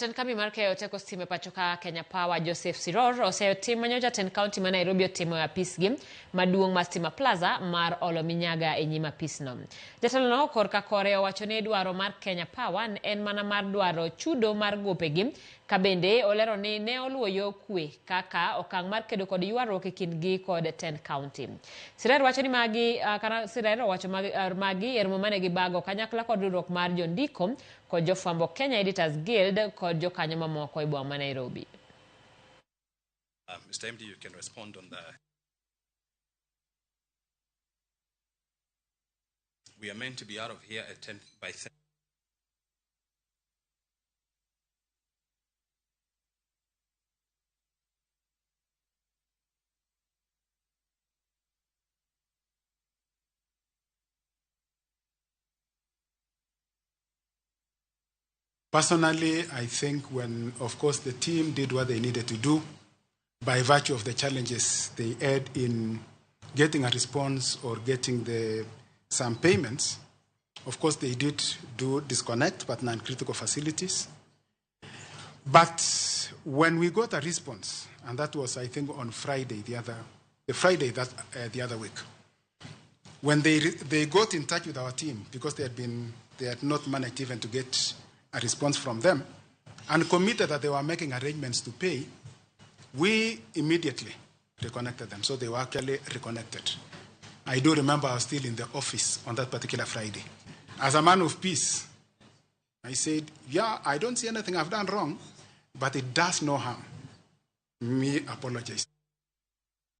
Kami marke oteko stime pachoka Kenya Power Joseph Siror oseyo tim manyoja ten county ma Nairobi otimo ya pisgi maduong' ma Stima Plaza mar olo minyaga e nyima pisno. Jatelo no korka kore owachone dwaro mar Kenya Power en mana mar dwaro chudo mar gopegi kabende olero ni ne oluwo yo kwe kaka okang' mar kedo kod ywaruok e kindgi kod ten county. Sirero wacho ni Sirero wacho magi ermo mane gibago kanyakla kod riwruok mar jondiko kod jofwambo Kenya Editors Guild kod jokanyo mamoko e boma ma Nairobi. Mr. MD, you can respond on the... We are meant to be out of here at 10 by 10. Personally, I think when, of course, the team did what they needed to do, by virtue of the challenges they had in getting a response or getting some payments, of course, they did do disconnect, but non-critical facilities. But when we got a response, and that was, I think, on Friday, the other week, when they got in touch with our team, because they had not managed even to get a response from them, and committed that they were making arrangements to pay, we immediately reconnected them. So they were actually reconnected. I do remember I was still in the office on that particular Friday. As a man of peace, I said, yeah, I don't see anything I've done wrong, but it does no harm. Me apologize.